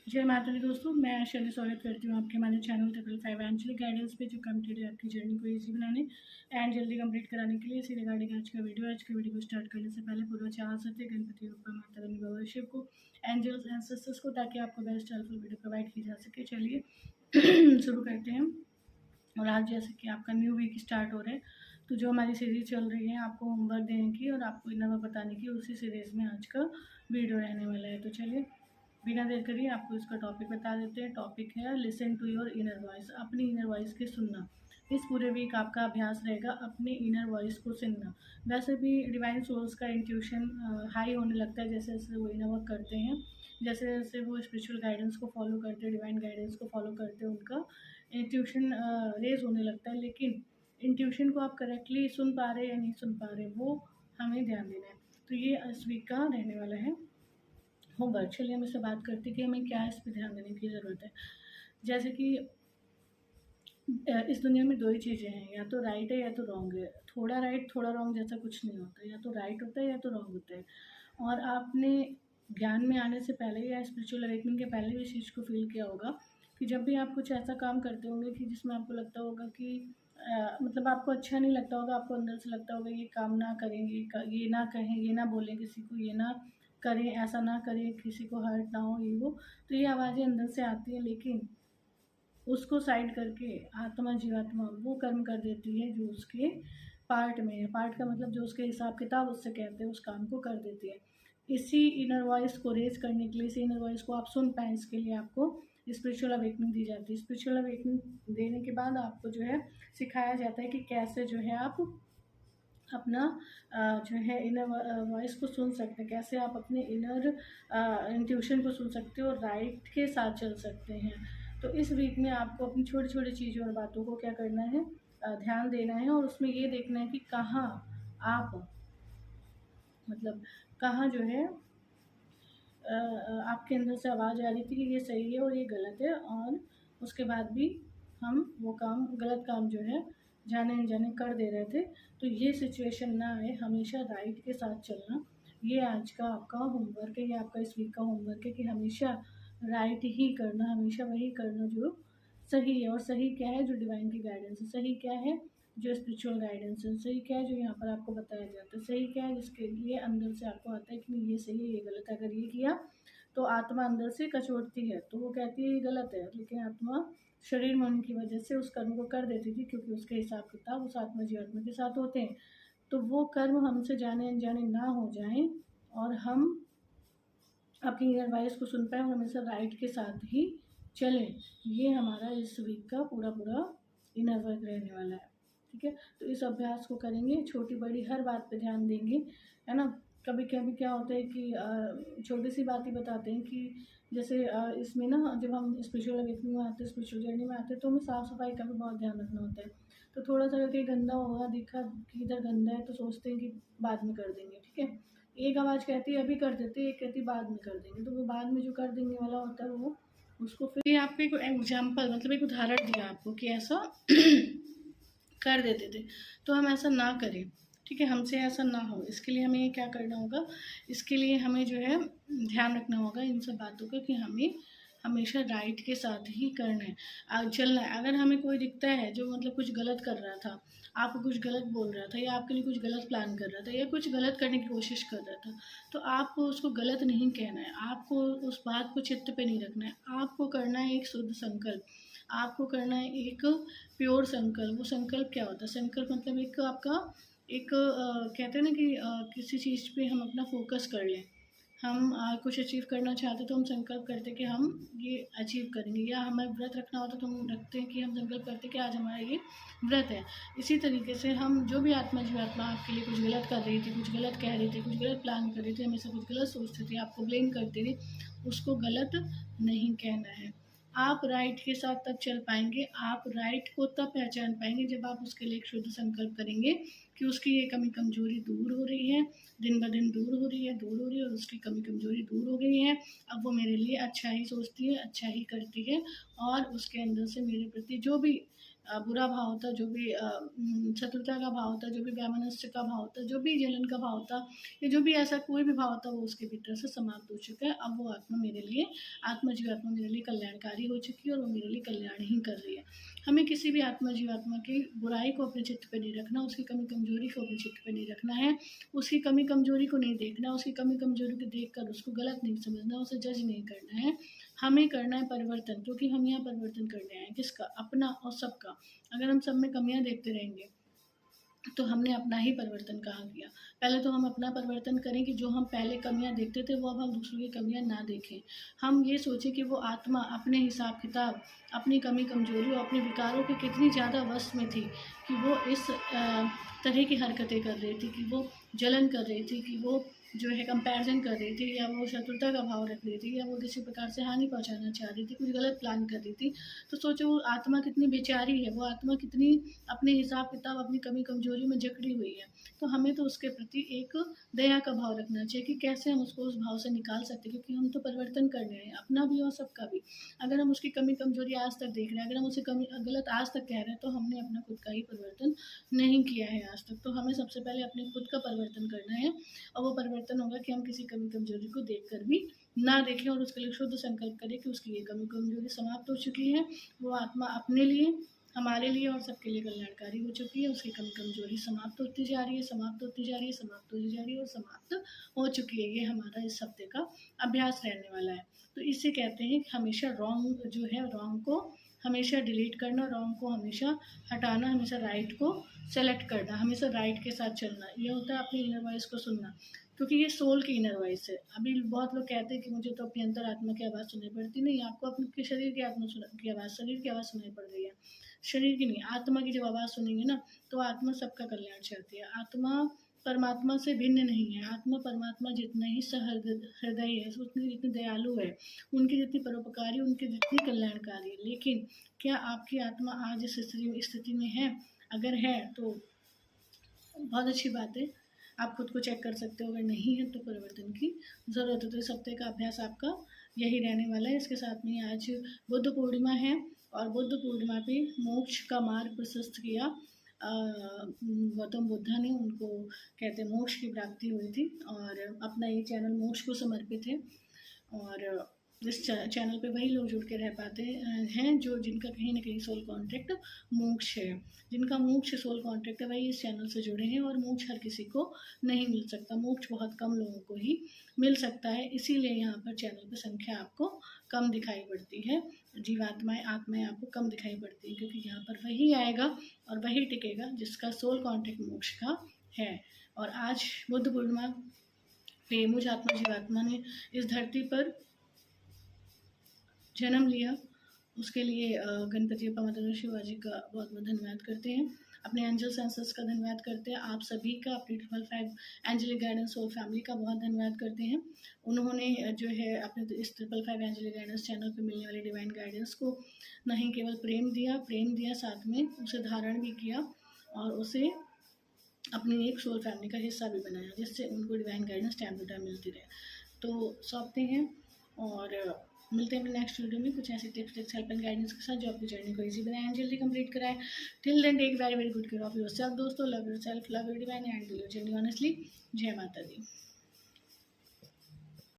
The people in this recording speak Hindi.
जय माता दी दोस्तों, मैं शैली स्वागत करती हूँ आपके हमारे चैनल 555 एंजलिक गाइडेंस पे, जो कम्प्लीट है आपकी जर्नी को इजी बनाने एंड जल्दी कंप्लीट कराने के लिए। इसी रिगार्डिंग आज का वीडियो को स्टार्ट करने से पहले पूर्व चाह सकते हैं गणपति बप्पा, माता रानी, बाबा शिव को, एंजल्स एंड सिस्टर्स को, ताकि आपको बेस्ट हेल्पफुल वीडियो प्रोवाइड की जा सके। चलिए शुरू करते हैं। और आज जैसे कि आपका न्यू वीक स्टार्ट हो रहा है, तो जो हमारी सीरीज चल रही है आपको होमवर्क देने की और आपको इनर बताने की, उसी सीरीज़ में आज का वीडियो रहने वाला है। तो चलिए बिना देर करिए आपको इसका टॉपिक बता देते हैं। टॉपिक है listen to your inner voice, अपनी इनर वॉइस की सुनना। इस पूरे वीक आपका अभ्यास रहेगा अपने इनर वॉइस को सुनना। वैसे भी डिवाइन सोल्स का इंट्यूशन हाई होने लगता है जैसे जैसे वो इनर वर्क करते हैं, जैसे जैसे वो स्पिरिचुअल गाइडेंस को फॉलो करते हैं, डिवाइन गाइडेंस को फॉलो करते हैं, उनका इंट्यूशन रेज होने लगता है। लेकिन इंट्यूशन को आप करेक्टली सुन पा रहे या नहीं सुन पा रहे, वो हमें ध्यान देना है। तो ये इस वीक का रहने वाला है होमवर्क। चलिए हम इससे बात करते हैं कि हमें क्या इस पर ध्यान देने की ज़रूरत है। जैसे कि इस दुनिया में दो ही चीज़ें हैं, या तो राइट है या तो रॉन्ग है। थोड़ा राइट थोड़ा रॉन्ग जैसा कुछ नहीं होता, या तो राइट होता है या तो रॉन्ग होता है। और आपने ज्ञान में आने से पहले या स्पिरिचुअल अवेकनिंग के पहले भी इस चीज़ को फील किया होगा कि जब भी आप कुछ ऐसा काम करते होंगे कि जिसमें आपको लगता होगा कि मतलब आपको अच्छा नहीं लगता होगा, आपको अंदर से लगता होगा ये काम ना करेंगे, ये ना कहें, ये ना बोलें किसी को, ये ना करें, ऐसा ना करें, किसी को हर्ट ना हो, ये वो। तो ये आवाज़ें अंदर से आती हैं, लेकिन उसको साइड करके आत्मा जीवात्मा वो कर्म कर देती है जो उसके पार्ट में है। पार्ट का मतलब जो उसके हिसाब किताब उससे कहते हैं, उस काम को कर देती है। इसी इनर वॉइस को रेज करने के लिए, इसी इनर वॉइस को आप सुन पाएँ, इसके लिए आपको स्पिरिचुअल अवेकनिंग दी जाती है। स्पिरिचुअल अवेकनिंग देने के बाद आपको जो है सिखाया जाता है कि कैसे जो है आप अपना जो है इनर वॉइस को सुन सकते हैं, कैसे आप अपने इनर इंट्यूशन को सुन सकते हो और राइट के साथ चल सकते हैं। तो इस वीक में आपको अपनी छोटी छोटी चीज़ों और बातों को क्या करना है, ध्यान देना है, और उसमें ये देखना है कि कहाँ आप मतलब कहाँ जो है आपके अंदर से आवाज़ आ रही थी कि ये सही है और ये गलत है, और उसके बाद भी हम वो काम, गलत काम जो है जाने अनजाने कर दे रहे थे। तो ये सिचुएशन ना आए, हमेशा राइट के साथ चलना। ये आज का आपका होमवर्क है, ये आपका इस वीक का होमवर्क है कि हमेशा राइट ही करना, हमेशा वही करना जो सही है। और सही क्या है? जो डिवाइन की गाइडेंस है। सही क्या है? जो स्पिरिचुअल गाइडेंस है। सही क्या है? जो यहाँ पर आपको बताया जाता है। सही क्या है? जिसके लिए अंदर से आपको आता है कि नहीं ये सही है, ये गलत है। अगर ये किया तो आत्मा अंदर से कचोटती है, तो वो कहती है ये गलत है, लेकिन आत्मा शरीर मन की वजह से उस कर्म को कर देती थी, क्योंकि उसके हिसाब किताब उस आत्मा जीवात्मा के साथ होते हैं। तो वो कर्म हमसे जाने अनजाने ना हो जाए और हम अपनी इनर वॉइस को सुन पाएँ और हमेशा राइट के साथ ही चलें। ये हमारा इस वीक का पूरा इनर वर्क रहने वाला है। ठीक है? तो इस अभ्यास को करेंगे, छोटी-बड़ी हर बात पे ध्यान देंगे, है ना? कभी-कभी क्या होता है कि छोटी-सी बात ही बताते हैं कि जैसे इसमें ना जब हम स्पिरिचुअल अवेकनिंग में आते हैं, स्पिरिचुअल जर्नी में आते हैं, तो हमें साफ-सफाई का भी बहुत ध्यान रखना होता है। तो थोड़ा-सा अगर कहीं गंदा होगा, दिखा कि इधर गंदा है, तो सोचते हैं कि बाद में कर देंगे, ठीक है? एक आवाज़ कहती है अभी कर देते हैं, एक कहती है बाद में कर देंगे। तो वो बाद में जो कर देंगे वाला होता है, वो उसको फिर ये आपको एक एग्जाम्पल, मतलब एक उदाहरण दिया आपको कि ऐसा कर देते थे, तो हम ऐसा ना करें। ठीक है? हमसे ऐसा ना हो, इसके लिए हमें क्या करना होगा, इसके लिए हमें जो है ध्यान रखना होगा इन सब बातों का कि हमें हमेशा राइट के साथ ही करना है, चलना है। अगर हमें कोई दिखता है जो मतलब कुछ गलत कर रहा था, आपको कुछ गलत बोल रहा था, या आपके लिए कुछ गलत प्लान कर रहा था, या कुछ गलत करने की कोशिश कर रहा था, तो आपको उसको गलत नहीं कहना है, आपको उस बात को चित्त पे नहीं रखना है। आपको करना है एक शुद्ध संकल्प, आपको करना है एक प्योर संकल्प। वो संकल्प क्या होता है? संकल्प मतलब एक आपका एक कहते हैं ना कि किसी चीज़ पे हम अपना फोकस कर लें। हम कुछ अचीव करना चाहते हैं तो हम संकल्प करते हैं कि हम ये अचीव करेंगे, या हमें व्रत रखना होता है तो हम रखते हैं कि हम संकल्प करते हैं कि आज हमारा ये व्रत है। इसी तरीके से हम जो भी आत्मा जीवात्मा आपके लिए कुछ गलत कर रही थी, कुछ गलत कह रही थी, कुछ गलत प्लान कर रही थी, हमेशा कुछ गलत सोचती थी, आपको ब्लेम करती थी, उसको गलत नहीं कहना है। आप राइट के साथ तब चल पाएंगे, आप राइट को तब पहचान पाएंगे जब आप उसके लिए एक शुद्ध संकल्प करेंगे कि उसकी ये कमी कमजोरी दूर हो रही है, दिन ब दिन दूर हो रही है, और उसकी कमी कमजोरी दूर हो गई है। अब वो मेरे लिए अच्छा ही सोचती है, अच्छा ही करती है, और उसके अंदर से मेरे प्रति जो भी बुरा भाव होता, जो भी शत्रुता का भाव होता, जो भी वैमनस्य का भाव होता, जो भी जलन का भाव होता, या जो भी ऐसा कोई भी भाव होता, वो उसके भीतर से समाप्त हो चुका है। अब वो आत्मा मेरे लिए, आत्मा जीवात्मा मेरे लिए कल्याणकारी हो चुकी है और वो मेरे लिए कल्याण ही कर रही है। हमें किसी भी आत्मा जीवात्मा की बुराई को अपने चित्त पे नहीं रखना, उसकी कमी कमजोरी को अपने चित्त पे नहीं रखना है, उसकी कमी कमजोरी को नहीं देखना, उसकी कमी कमजोरी को देख कर उसको गलत नहीं समझना, उसे जज नहीं करना है। हमें करना है परिवर्तन, क्योंकि हम यहाँ परिवर्तन करने आए हैं। किसका? अपना और सबका। अगर हम सब में कमियां देखते रहेंगे तो हमने अपना ही परिवर्तन कहाँ किया। पहले तो हम अपना परिवर्तन करें कि जो हम पहले कमियां देखते थे वो अब हम दूसरों की कमियां ना देखें। हम ये सोचें कि वो आत्मा अपने हिसाब किताब, अपनी कमी कमजोरी और अपने विकारों के कितनी ज़्यादा वश में थी कि वो इस तरह की हरकतें कर रही थी, कि वो जलन कर रही थी, कि वो जो है कंपैरिजन कर रही थी, या वो शत्रुता का भाव रख रही थी, या वो किसी प्रकार से हानि पहुंचाना चाह रही थी, कुछ गलत प्लान कर रही थी। तो सोचो वो आत्मा कितनी बेचारी है, वो आत्मा कितनी अपने हिसाब किताब, अपनी कमी कमजोरी में जकड़ी हुई है। तो हमें तो उसके प्रति एक दया का भाव रखना चाहिए कि कैसे हम उसको उस भाव से निकाल सकते हैं, क्योंकि हम तो परिवर्तन करने हैं, अपना भी और सबका भी। अगर हम उसकी कमी कमजोरी आज तक देख रहे हैं, अगर हम उसे कमी गलत आज तक कह रहे हैं, तो हमने अपना खुद का ही परिवर्तन नहीं किया है आज तक। तो हमें सबसे पहले अपने खुद का परिवर्तन करना है, और वो परिवर्तन होगा कि हम किसी कमी कमजोरी को देखकर भी ना देखें और उसके लिए शुद्ध संकल्प करें कि उसकी ये कमी कमजोरी समाप्त हो चुकी है, वो आत्मा अपने लिए, हमारे लिए और सबके लिए कल्याणकारी हो चुकी है, उसकी कमी कमजोरी समाप्त होती जा रही है, समाप्त होती जा रही है, समाप्त होती जा रही है और समाप्त हो चुकी है। ये हमारा इस हफ्ते का अभ्यास रहने वाला है। तो इसे कहते हैं कि हमेशा रॉन्ग जो है, रॉन्ग को हमेशा डिलीट करना, रॉन्ग को हमेशा हटाना, हमेशा राइट को सेलेक्ट करना, हमेशा राइट के साथ चलना। ये होता है अपनी इनर वॉइस को सुनना, क्योंकि ये सोल की इनर वॉइस है। अभी बहुत लोग कहते हैं कि मुझे तो अपनी अंतर आत्मा की आवाज़ सुनाई पड़ती नहीं, आपको अपने शरीर की आत्मा की आवाज़, शरीर की आवाज़ सुनाई पड़ रही है, शरीर की नहीं, आत्मा की जब आवाज़ सुनेंगे ना, तो आत्मा सबका कल्याण चाहती है। आत्मा परमात्मा से भिन्न नहीं है, आत्मा परमात्मा जितना ही हृदय है, उतनी जितनी दयालु है, उनकी जितनी परोपकारी, उनकी जितनी कल्याणकारी है। लेकिन क्या आपकी आत्मा आज इस स्थिति में है? अगर है तो बहुत अच्छी बात है, आप खुद को चेक कर सकते हो। अगर नहीं है तो परिवर्तन की ज़रूरत है। तो इस हफ्ते का अभ्यास आपका यही रहने वाला है। इसके साथ में आज बुद्ध पूर्णिमा है, और बुद्ध पूर्णिमा पे मोक्ष का मार्ग प्रशस्त किया गौतम बुद्धा ने, उनको कहते हैं मोक्ष की प्राप्ति हुई थी, और अपना ये चैनल मोक्ष को समर्पित है। और इस चैनल पे वही लोग जुड़ के रह पाते हैं जो जिनका कहीं ना कहीं सोल कॉन्ट्रैक्ट मोक्ष है, जिनका मोक्ष सोल कॉन्ट्रैक्ट है, वही इस चैनल से जुड़े हैं। और मोक्ष हर किसी को नहीं मिल सकता, मोक्ष बहुत कम लोगों को ही मिल सकता है, इसीलिए यहाँ पर चैनल पर संख्या आपको कम दिखाई पड़ती है, जीवात्माएं आत्माएं आपको कम दिखाई पड़ती हैं, क्योंकि यहाँ पर वही आएगा और वही टिकेगा जिसका सोल कॉन्ट्रैक्ट मोक्ष का है। और आज बुद्ध पूर्णिमा पे मुझ आत्मा जीवात्मा ने इस धरती पर जन्म लिया, उसके लिए गणपति बप्पा माता शिवाजी का बहुत बहुत धन्यवाद करते हैं, अपने एंजल सेंसर्स का धन्यवाद करते हैं, आप सभी का, अपनी 555 एंजेलिक गाइडेंस सोल फैमिली का बहुत धन्यवाद करते हैं। उन्होंने जो है अपने इस 555 एंजेलिक गाइडेंस चैनल पर मिलने वाली डिवाइन गाइडेंस को नहीं केवल प्रेम दिया, साथ में उसे धारण भी किया और उसे अपनी एक सोल फैमिली का हिस्सा भी बनाया, जिससे उनको divine guidance time to time मिलती रहे। तो सौंपते हैं और मिलते हैं अपने नेक्स्ट वीडियो में कुछ ऐसे टिप्स हेल्प एंड गाइडेंस के साथ जो आपकी जर्नी को इजी बनाए एंड जल्दी कंप्लीट कराए। Till then take very very good care of yourself दोस्तों, love yourself, love your divine and do your journey honestly. जय माता दी।